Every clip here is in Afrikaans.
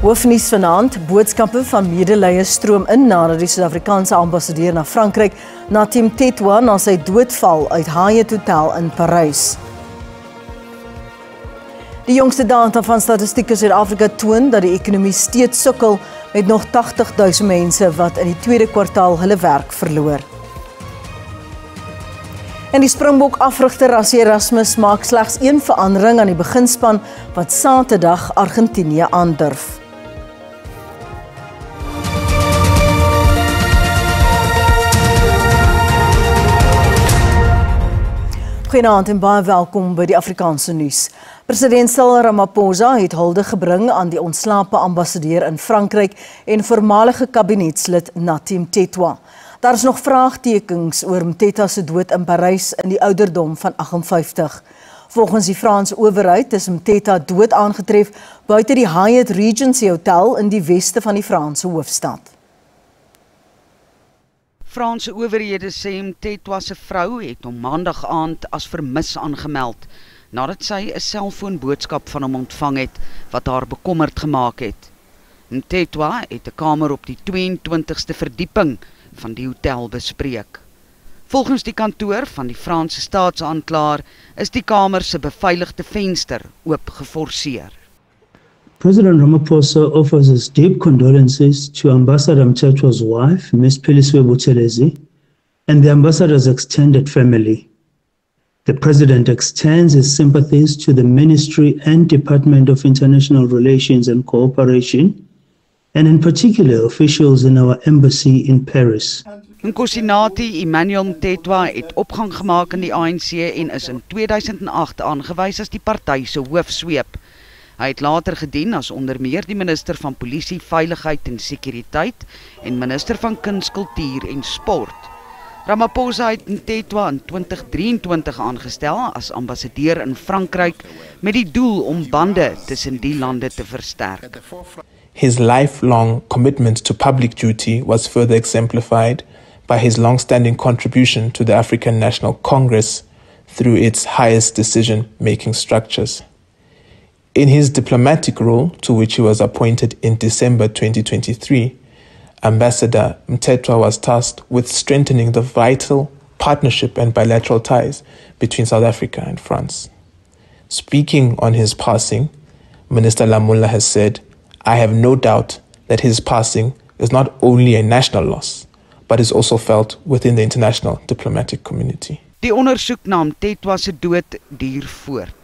Hoofnuus vanaand, boodskappe van medelee stroom in nadat die Suid-Afrikaanse ambassadeur na Frankryk, Natim Tetwa, na sy doodval uit Hyatt Hotel in Parys. Die jongste data van Statistiek Suid-Afrika toon dat die ekonomie steeds sukkel met nog 80.000 mense wat in die tweede kwartaal hulle werk verloor. En die Springbok afrigter Rassie Erasmus maak slegs een verandering aan die beginspan wat Saterdag Argentinië aandurf. Goeienaand en baie welkom by die Afrikaanse nuus. President Cyril Ramaphosa het hulde gebring aan die ontslape ambassadeur in Frankryk en voormalige kabinetslid Natim Tetwa. Daar is nog vraagtekens oor Mteta se dood in Parys in die ouderdom van 58. Volgens die Franse owerheid is Mteta dood aangetref buite die Hyatt Regency Hotel in die weste van die Franse hoofstad. Franse owerhede sê Mtetwa se vrou het hom maandag aand as vermis aangemeld, nadat sy 'n selfoonboodskap van hom ontvang het wat haar bekommerd gemaak het. Mtetwa het 'n kamer op die 22ste verdieping van die hotel bespreek. Volgens die kantoor van die Franse staatsaanklaer is die kamer se beveiligde venster oop geforseer. President Ramaphosa offers his deep condolences to Ambassador Mtetwa's wife, Ms. Peliswe Buthelezi, and the ambassador's extended family. The President extends his sympathies to the Ministry and Department of International Relations and Cooperation, and in particular officials in our embassy in Paris. Nkosinathi Emmanuel Mtetwa het opgang gemaak in die ANC en is in 2008 aangewys as die party se hoofsweep. Hy het later gedien as onder meer die minister van Polisie, Veiligheid en Sekuriteit en minister van Kuns, Kultuur en Sport. Ramaphosa het Mtetwa in 2023 aangestel as ambassadeur in Frankryk met die doel om bande tussen die lande te versterk. His lifelong commitment to public duty was further exemplified by his long-standing contribution to the African National Congress through its highest decision-making structures. In his diplomatic role, to which he was appointed in December 2023, Ambassador Mtetwa was tasked with strengthening the vital partnership and bilateral ties between South Africa and France. Speaking on his passing, Minister Lamulla has said, "I have no doubt that his passing is not only a national loss, but is also felt within the international diplomatic community." Die ondersoek na Mtetwa se dood duur voort.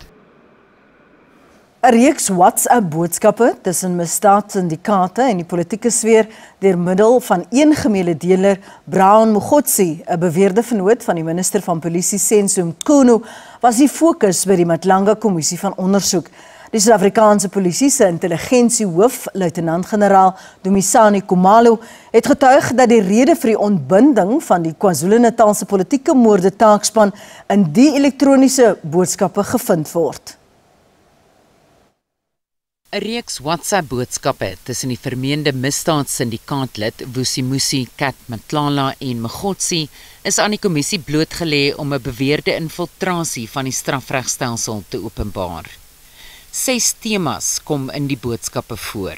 'n Reeks WhatsApp-boodskappe tussen misdaadsyndikaate en die politieke sfeer deur middel van een gemeeledeler, Brown Mogotsi, 'n beweerde vennoot van die minister van Polisie Senzo Mchunu, was die fokus by die Matlanga-kommissie van ondersoek. Die Suid-Afrikaanse polisie se intelligensiehoof, luitenant-generaal Dumisani Khumalo, het getuig dat die rede vir die ontbinding van die KwaZulu-Natalse politieke moorde taakspan in die elektroniese boodskappe gevind word. 'n Reeks WhatsApp-boodskappe tussen die vermeende misdaadsyndikaatlid Vusimusi, Kat Matlala en Mogotsi is aan die kommissie blootgelê om 'n beweerde infiltrasie van die strafregstelsel te openbaar. 6 temas kom in die boodskappe voor.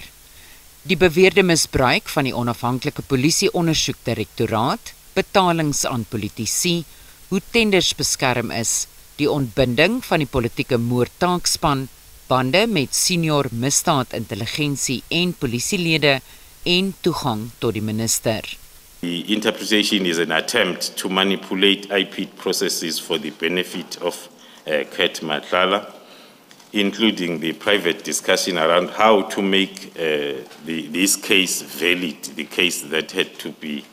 Die beweerde misbruik van die onafhanklike polisie-ondersoekdirektoraat, betalings aan politici, hoe tenders beskerm is, die ontbinding van die politieke moordtaakspan, bande met senior misdaadintelligensie en polisielede en toegang tot die minister. The interpretation is an attempt to manipulate IP processes for the benefit of Kat Matlala, including the private discussion around how to make this case valid, the case that had to be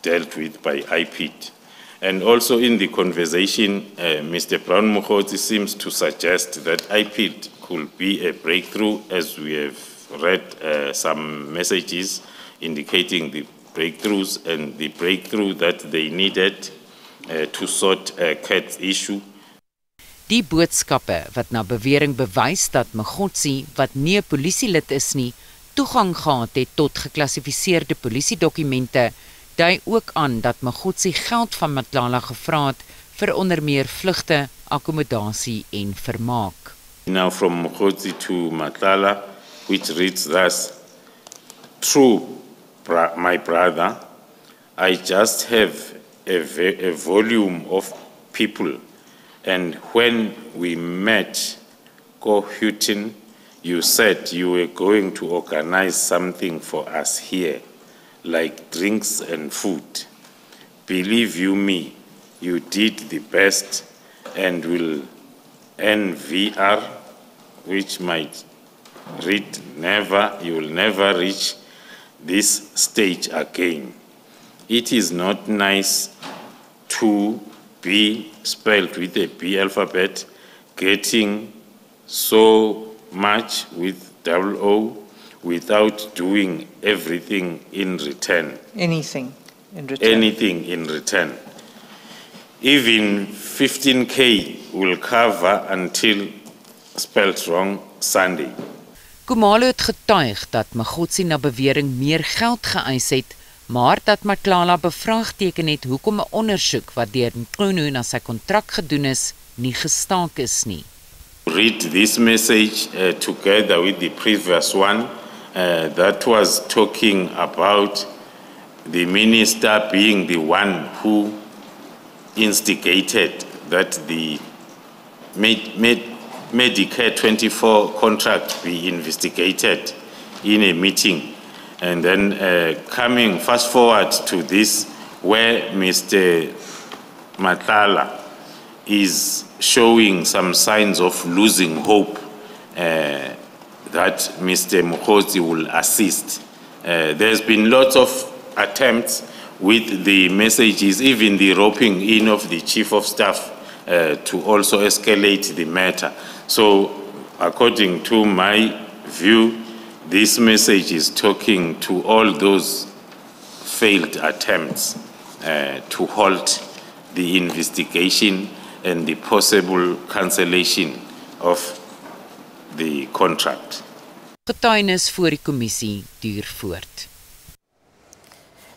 dealt with by IPID. And also in the conversation, Mr. Brown Mogotsi seems to suggest that IPID could be a breakthrough, as we have read some messages indicating the breakthroughs and the breakthrough that they needed to sort Kat's issue. Die boodskappe wat na bewering bewys dat Mogotsi, wat nie 'n polisielid is nie, toegang gehad het tot geklassifiseerde polisiedokumente, dui ook aan dat Mogotsi geld van Matlala gevra het vir onder meer vlugte, akkommodasie en vermaak. Now from Mogotsi to Matlala, which reads thus: through my brother, I just have a volume of people. And when we met, Ko Houghton, you said you were going to organize something for us here, like drinks and food. Believe you me, you did the best and will NVR, which might read never, you will never reach this stage again. It is not nice to be spelled with a B alphabet, getting so much with double O without doing everything in return. Anything in return. Anything in return. Even 15K will cover until spelled wrong Sunday. Khumalo het getuig dat Mogotsi na bewering meer geld geëis het, maar dat Matlala bevraagteken het hoekom 'n ondersoek wat deur Mqunu na sy kontrak gedoen is, nie gestaak is nie. Read this message together with the previous one that was talking about the minister being the one who instigated that the Medicare 24 contract be investigated in a meeting. And then coming fast forward to this, where Mr. Matlala is showing some signs of losing hope that Mr. Mogotsi will assist. There's been lots of attempts with the messages, even the roping in of the Chief of Staff to also escalate the matter. So, according to my view, this message is talking to all those failed attempts to halt the investigation and the possible cancellation of the contract. Getuienis voor die kommissie duur voort.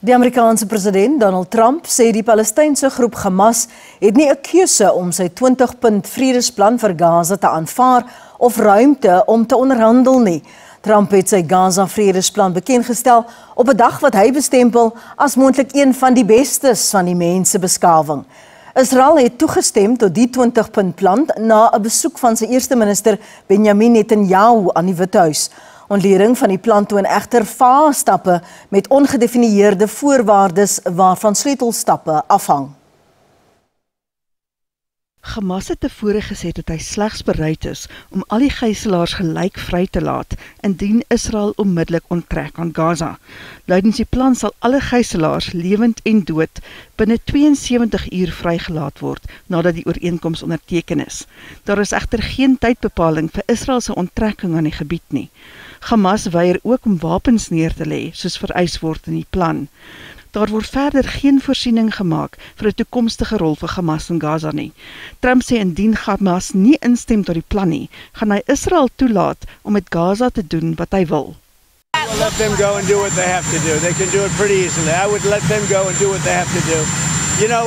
Die Amerikaanse president Donald Trump sê die Palestynse groep Hamas het nie 'n keuse om sy 20-punt vredesplan vir Gaza te aanvaar of ruimte om te onderhandel nie. Trump het sy Gaza-vredesplan bekendgestel op 'n dag wat hy bestempel as moontlik een van die bestes van die mensebeskawing. Israel het toegestem tot die 20-punt plan na 'n besoek van sy eerste minister Benjamin Netanyahu aan die Withuis. Ontleding van die plan toon egter vae stappe met ongedefinieerde voorwaardes waarvan sleutelstappe afhang. Hamas het tevore gesê dat hy slegs bereid is om al die gijslaars gelyk vry te laat indien Israel onmiddellik onttrek aan Gaza. Luidens die plan sal alle gijslaars, lewend en dood, binne 72 uur vrygelaat word nadat die ooreenkoms onderteken is. Daar is egter geen tydbepaling vir Israel se onttrekking aan die gebied nie. Hamas weier ook om wapens neer te lê, soos vereis word in die plan. Daar word verder geen voorsiening gemaak vir 'n toekomstige rol vir Hamas in Gaza nie. Trump sê indien Hamas nie instem tot die plan nie, gaan hy Israel toelaat om met Gaza te doen wat hy wil. Let them go and do what they have to do. They can do it pretty easily. I would let them go and do what they have to do. You know,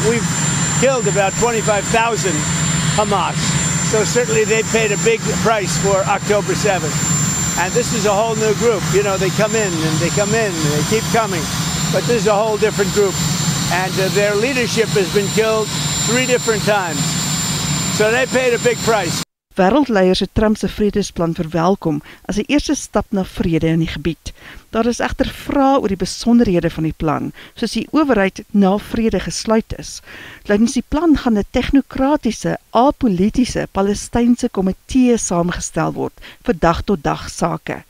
we've killed about 25,000 Hamas, so certainly they paid a big price for October 7th. And this is a whole new group. You know, they come in and they come in and they keep coming. But this is a whole different group. And their leadership has been killed 3 different times. So they paid a big price. Wêreldleiers het Trump se vredesplan verwelkom as 'n eerste stap na vrede in die gebied. Daar is egter vrae oor die besonderhede van die plan, soos die owerheid na vrede gesluit is. Lydens die plan gaan 'n technokratiese, apolitiese Palestynse komitee saamgestel word vir dag-tot-dag sake.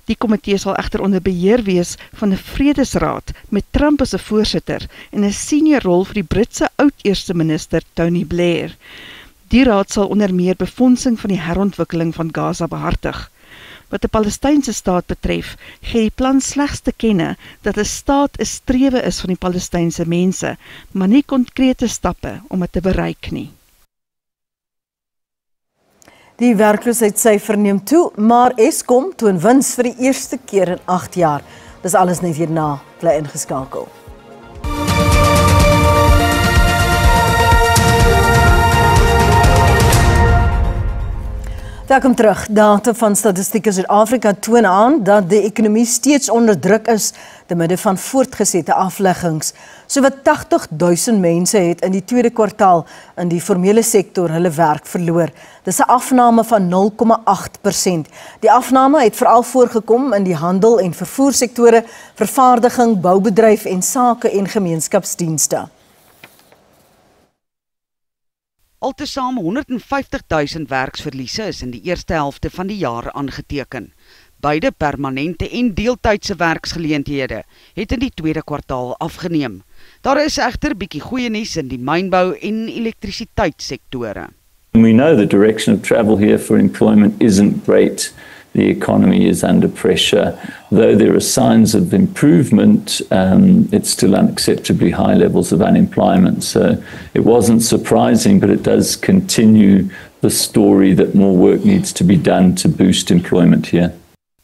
Die komitee sal egter onder beheer wees van 'n vredesraad met Trump as 'n voorsitter en 'n senior rol vir die Britse oud-eerste minister Tony Blair. Die raad sal onder meer befondsing van die herontwikkeling van Gaza behartig. Wat die Palestynse staat betref, gee die plan slegs te kenne dat 'n staat 'n strewe is van die Palestynse mense, maar nie konkrete stappe om dit te bereik nie. Die werkloosheidssyfer neem toe, maar Eskom toon wins vir die eerste keer in 8 jaar. Dis alles net hierna, bly ingeskakel. Welkom terug. Data van Statistiek Suid-Afrika toon aan dat die ekonomie steeds onder druk is te midde van voortgesette afleggings. Sowat 80,000 mense het in die tweede kwartaal in die formele sektor hulle werk verloor. Dis 'n afname van 0,8%. Die afname het veral voorgekom in die handel en vervoersektore, vervaardiging, boubedryf en sake en gemeenskapsdienste. Altesaam 150,000 werksverliese is in die eerste helfte van die jaar aangeteken. Beide permanente en deeltydse werksgeleenthede het in die tweede kwartaal afgeneem. Daar is egter bietjie goeie nuus in die mynbou en elektrisiteitssektore. We know the direction of travel here for employment isn't great. The economy is under pressure. Though there are signs of improvement, it's still unacceptably high levels of unemployment. So it wasn't surprising, but it does continue the story that more work needs to be done to boost employment here.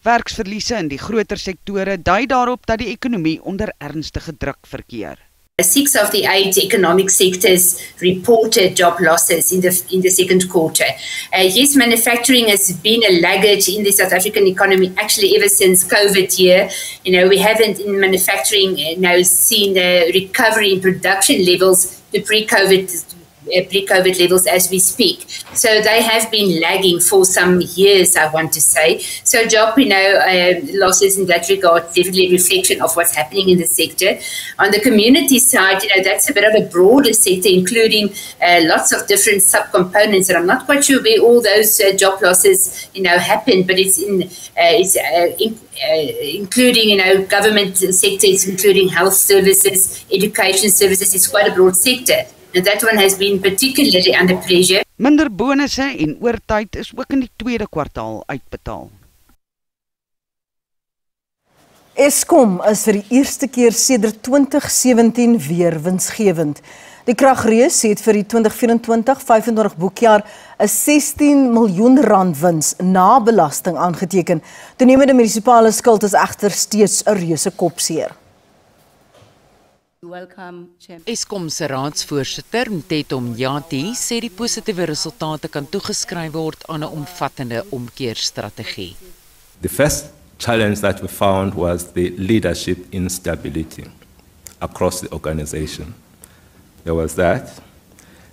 Werksverliese in die groter sektore dui daarop dat die ekonomie onder ernstige druk verkeer. 6 of the 8 economic sectors reported job losses in the second quarter. Yes, manufacturing has been a laggard in the South African economy actually ever since COVID year. We haven't in manufacturing now seen a recovery in production levels to pre-COVID levels as we speak. So they have been lagging for some years, I want to say. So job, losses in that regard, definitely a reflection of what's happening in the sector. On the community side, that's a bit of a broader sector, including lots of different subcomponents, and I'm not quite sure where all those job losses, happen, but it's including, government sectors, including health services, education services. It's quite a broad sector. And that one has been particularly under pressure. Minder bonusse en oortyd is ook in die tweede kwartaal uitbetaal. Eskom is vir die eerste keer sedert 2017 weer winsgewend. Die kragreus het vir die 2024-25 boekjaar 'n R16 miljoen wins na belasting aangeteken. Toenemende munisipale skuld is egter steeds 'n reuse kopseer. Eskom se raadsvoorsitter, Mteto Mjati, sê die positiewe resultate kan toegeskryf word aan 'n omvattende omkeerstrategie. The first challenge that we found was the leadership instability across the organization. There was that.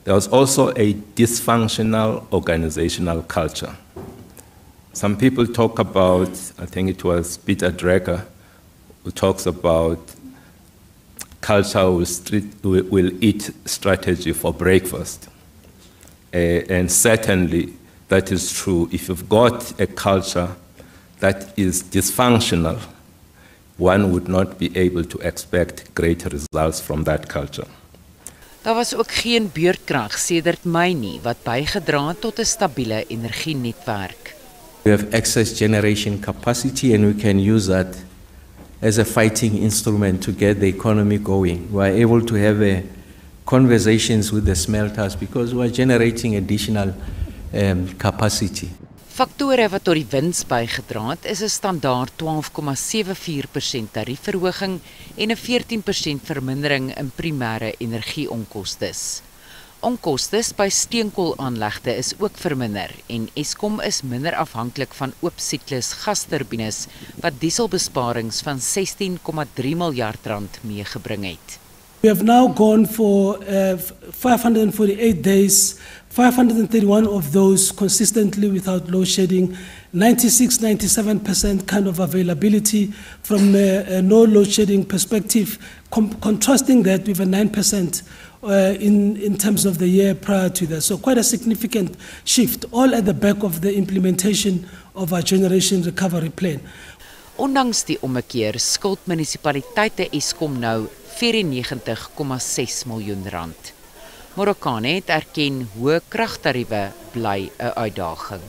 There was also a dysfunctional organizational culture. Some people talk about, I think it was Peter Drucker, who talks about culture will eat strategy for breakfast. And certainly that is true. If you've got a culture that is dysfunctional, one would not be able to expect great results from that culture. Daar was ook geen beurtkrag sedert Mei nie, wat bygedra het tot 'n stabiele energienetwerk. We have excess generation capacity and we can use that as a fighting instrument to get the economy going. We are able to have conversations with the smelters because we are generating additional capacity. Faktore wat tot die wins bygedra het, is 'n standaard 12,74% tariefverhoging en 'n 14% vermindering in primêre energieonkostes. Onkostes by steenkoolaanlegte is ook verminder en Eskom is minder afhanklik van oop siklus gasturbines wat dieselbesparings van R16,3 miljard meegebring het. We have now gone for 548 days, 531 of those consistently without load shedding, 96-97% kind of availability from a no load shedding perspective, contrasting that with a 9% in terms of the year prior to that. So quite a significant shift, all at the back of the implementation of our generation recovery plan. Ondanks die ommekeer skuld munisipaliteite Eskom nou R94,6 miljoen. Morokane het erken hoë kragtariewe bly 'n uitdaging.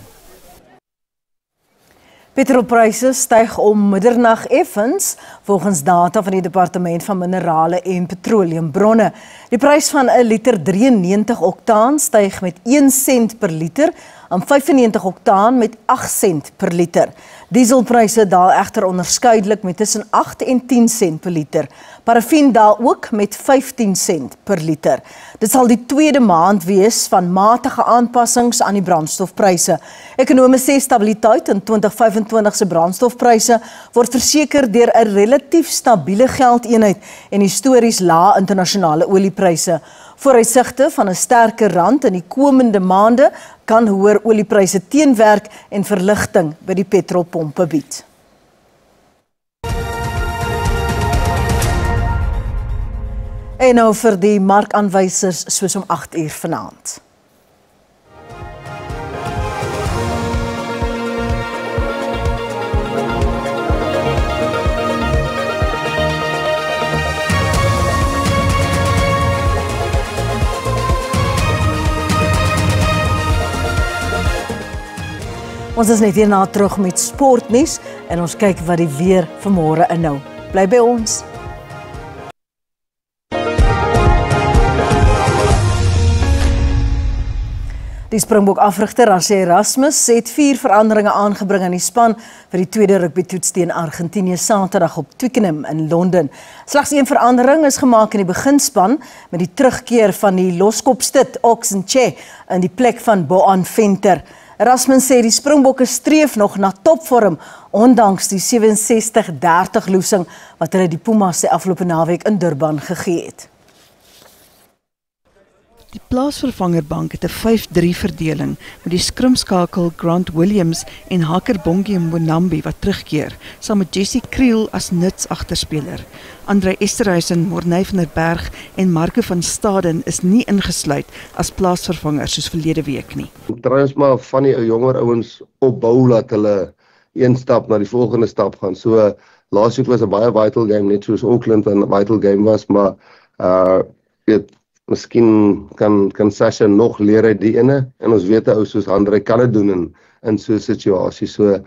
Petrolpryse styg om middernag effens, volgens data van die Departement van Minerale en Petroleumbronne. Die prys van 'n liter 93 oktaan styg met 1 sent per liter en 95 oktaan met 8 sent per liter. Dieselpryse daal egter onderskeidelik met tussen 8 en 10 sent per liter. Parafin daal ook met 15 sent per liter. Dit sal die tweede maand wees van matige aanpassings aan die brandstofpryse. Ekonome sê stabiliteit in 2025 se brandstofpryse word verseker deur 'n relatief stabiele geldeenheid en histories lae internasionale oliepryse. Vooruitsigte van 'n sterker rand in die komende maande kan hoër oliepryse teenwerk en verligting by die petrolpompe bied. En nou vir die markaanwysers soos om 8:00 vanaand. Ons is net hierna terug met sportnuus en ons kyk wat die weer vanmôre inhou. Bly by ons. Die Springbok afrigter Rassie Erasmus het 4 veranderinge aangebring aan die span vir die tweede rugbytoets teen Argentinië Saterdag op Twickenham in Londen. Slegs 1 verandering is gemaak in die beginspan met die terugkeer van die loskopstit Oxenche in die plek van Boan Venter. Erasmus sê die Springbokke streef nog na topvorm ondanks die 67-30 losing wat hulle die Pumas se afgelope naweek in Durban gegee het. Die plaasvervangerbank het 'n 5-3 verdeling met die skrimskakel Grant Williams en Haker Bongie Mbonambi wat terugkeer, saam met Jesse Kriel as nuts agterspeler. Andre Esterhuizen, Morney van der Berg en Marco van Staden is nie ingesluit as plaasvervangers soos verlede week nie. Trouens maar van die jonger ouens opbou dat hulle een stap na die volgende stap gaan. So laasweek was 'n baie vital game, net soos Auckland 'n vital game was, maar miskien kan Sasha nog leer uit die ene, en ons weet 'n ou soos Andre kan dit doen in so 'n situasie. So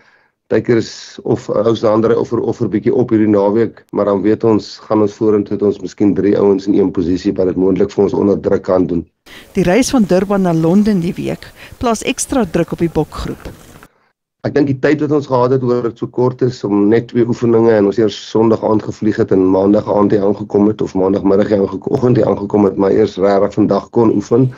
tyker is of ou Andre offer bietjie op hierdie naweek, maar dan weet ons gaan ons vorentoe het ons miskien 3 ouens in een posisie wat dit moontlik vir ons onder druk kan doen. Die reis van Durban na Londen die week plaas ekstra druk op die bokgroep. Ek dink die tyd wat ons gehad het oor dit so kort is om net 2 oefeninge en ons eers Sondag aand gevlieg het en Maandag aand hier aangekom het of Maandagmiddag hier aangekom het, maar eers regtig vandag kon oefen.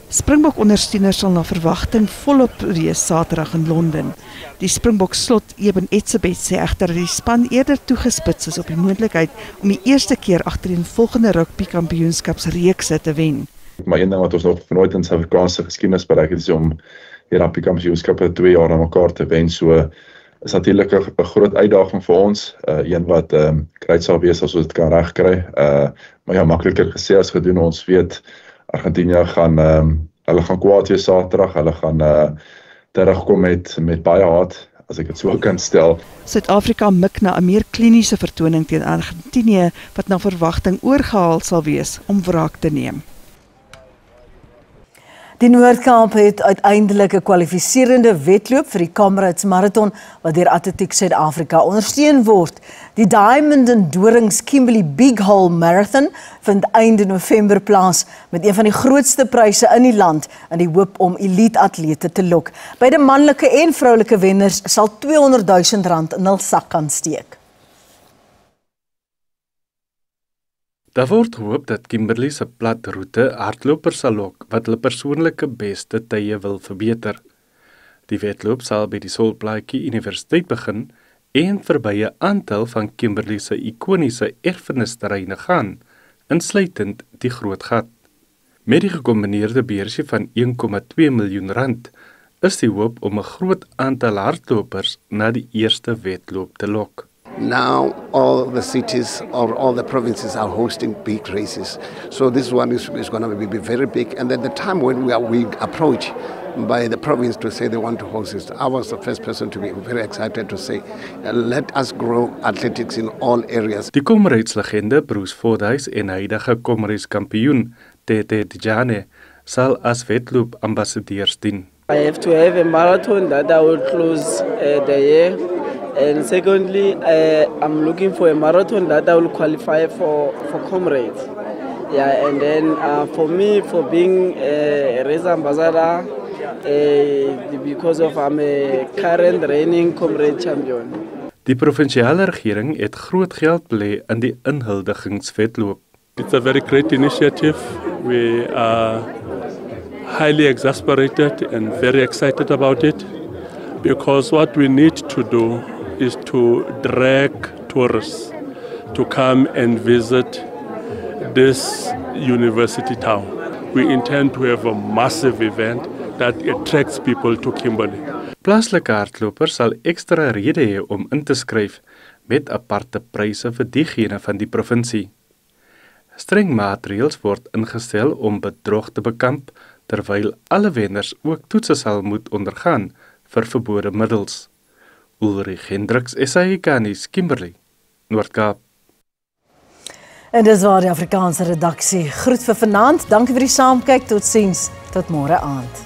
Springbok ondersteuners sal na verwagting volop wees Saterdag in Londen. Die Springbok slot Eben Etzebeth sê egter dat die span eerder toegespits is op die moontlikheid om die eerste keer agtereenvolgende rugby-kampioenskapsreekse te wen. Maar een ding wat ons nog nooit in Suid-Afrikaanse geskiedenis bereik het is om die rugby-kampioenskappe 2 jaar aan mekaar te wen. So is natuurlik 'n groot uitdaging vir ons, een wat great sal wees as ons dit kan regkry. Maar ja, makliker gesê as gedoen. Ons weet Argentinië gaan hulle gaan kwaad wees Saterdag. Hulle gaan terugkom met baie haat, as ek dit so kan stel. Suid-Afrika mik na 'n meer kliniese vertoning teen Argentinië wat na verwagting oorgehaal sal wees om wraak te neem. Die Noord-Kaap het uiteindelik 'n kwalifiserende wedloop vir die Comrades Marathon wat deur Atletiek Suid-Afrika ondersteun word. Die Diamond and Dorings Kimberley Big Hole Marathon vind einde November plaas met een van die grootste pryse in die land in die hoop om elite atlete te lok. Beide manlike en vroulike wenners sal R200,000 in hul sak kan steek. Daar word gehoop dat Kimberley se plat roete hardlopers sal lok wat hulle persoonlike beste tye wil verbeter. Die wedloop sal by die Solplaatjie Universiteit begin en verby 'n aantal van Kimberley se ikoniese erfenisterreine gaan, insluitend die Groot Gat. Met die gekombineerde beursie van R1,2 miljoen is die hoop om 'n groot aantal hardlopers na die eerste wedloop te lok. Now all the cities or all the provinces are hosting big races. So this one is going to be very big. And at the time when we approach by the province to say they want to host it, I was the first person to be very excited to say, let us grow athletics in all areas. Die Comrades legende Bruce Fordyce en huidige Comrades kampioen Tete Dijane sal as wedloop ambassadeurs dien. I have to have a marathon that I will close the year. And secondly, I'm looking for a marathon that I will qualify for Comrades. Yeah, and then for me, for being a race ambassador, because of I'm a current reigning comrade champion. Die provinsiale regering het groot geld belê in die inhuldigingswedloop. It's a very great initiative. We are highly exasperated and very excited about it because what we need to do is to drag tourists to come and visit this university town. We intend to have a massive event that attracts people to Kimberley. Plaaslike hardlopers sal ekstra rede hê om in te skryf met aparte pryse vir diegene van die provinsie. Streng maatreëls word ingestel om bedrog te bekamp, terwyl alle wenners ook toetse sal moet ondergaan vir verbode middels. Ulrich Hendriks, SAICanis, Kimberley, Noord-Kaap. En dis waar die Afrikaanse redaksie groet vir vanaand. Dankie vir die saamkyk. Totsiens. Tot môre aand.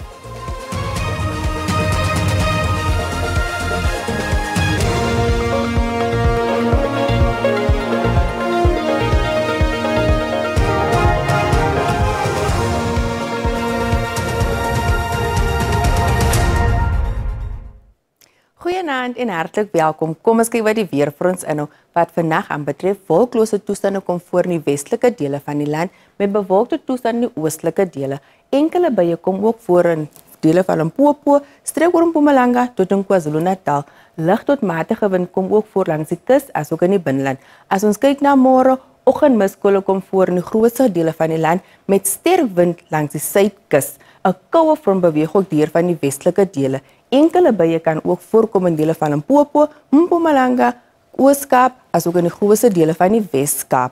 Goeienaand en hartlik welkom. Kom ons kyk wat die weer vir ons inhou wat vandag aanbetref wolklose toestande kom voor in die westelike dele van die land met bewolkte toestande in die oostelike dele. Enkele buie kom ook voor in dele van Limpopo, streek oor Mpumalanga tot in KwaZulu-Natal. Lig tot matige wind kom ook voor langs die kus as ook in die binneland. As ons kyk na môre, oggendmiskole kom voor in die grootste dele van die land met sterk wind langs die suidkus. 'n Koue front beweeg ook deur van die westelike dele. Enkele buie kan ook voorkom in dele van Limpopo, Mpumalanga, Oos-Kaap, as ook in die grootste dele van die Wes-Kaap.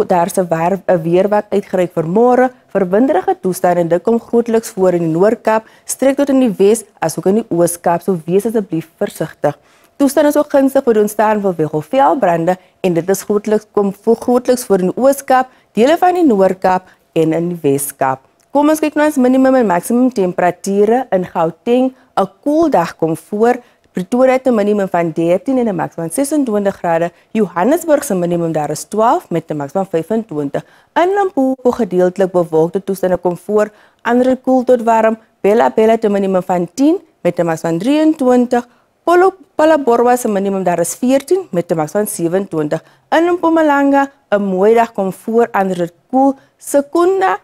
Daar is 'n weerwak uitgereik vir môre, vir winderige toestande en dit kom grootliks voor in die Noord-Kaap, streek tot in die Wes, as ook in die Oos-Kaap, so wees asseblief versigtig. Toestande is ook gunstig vir die ontstaan van veelbrande en dit is grootliks voor in die Oos-Kaap, dele van die Noord-Kaap en in die Wes-Kaap. Kom ons kyk na ons minimum en maximum temperature in Gauteng. 'n Koel dag kom voor. Pretoria het 'n minimum van 13 en 'n maximum van 26 grade. Johannesburg se minimum daar is 12 met 'n maximum van 25. In Limpopo gedeeltelik bewolkte toestande kom voor. Ander koel tot warm. Bella het 'n minimum van 10 met 'n maximum van 23. Phalaborwa se minimum daar is 14 met 'n maximum van 27. In Mpumalanga 'n mooi dag kom voor. Ander koel. Secunda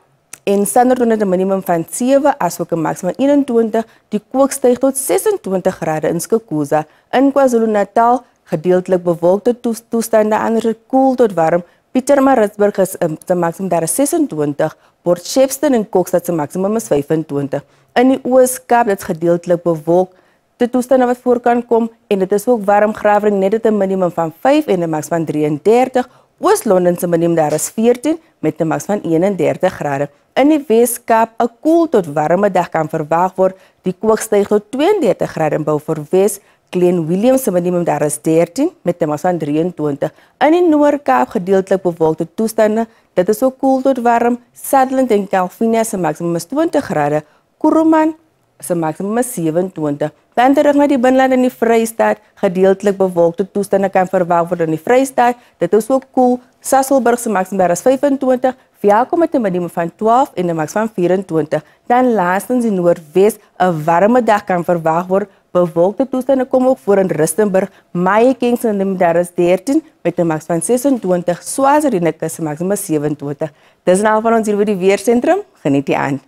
en Standerton het 'n minimum van 7 as ook 'n maximum van 21. Die kook styg tot 26 grade in Skukuza. In KwaZulu-Natal gedeeltelik bewolkte toestande, ander koel tot warm. Pietermaritzburg is 'n maximum daar is 26. Port Shepstone en Kokstad se maximum is 25. In die Oos-Kaap dit gedeeltelik bewolk. De toestande wat voor kan kom en dit is ook warm. Gravering net het 'n minimum van 5 en 'n maximum van 33. Oos-London se minimum daar is 14 met 'n maximum van 31 grade. In die Wes-Kaap 'n koel tot warme dag kan verwag word. Die kook styg tot 32 grade in Beaufort Wes. Glen Williams se minimum daar is 13 met 'n maximum van 23. In die Noord-Kaap gedeeltelik bewolkte toestande. Dit is ook koel tot warm. Sutherland en Calvinia se maximum is 20 grade. Kuruman se maximum is 27. Dan terug na die binneland in die Vrystaat, gedeeltelik bewolkte toestande kan verwag word in die Vrystaat. Dit is ook koel. Sasolburg se maximum daar is 25. Welkom met 'n minimum van 12 en 'n maximum van 24. Dan laastens die Noordwes, 'n warme dag kan verwag word. Bewolkte toestande kom ook voor in Rustenburg. Mahikeng se minimum daar is 13 met 'n maximum van 26. Swaziland se maximum is 27. Dis nou van ons hier by die weersentrum. Geniet die aand.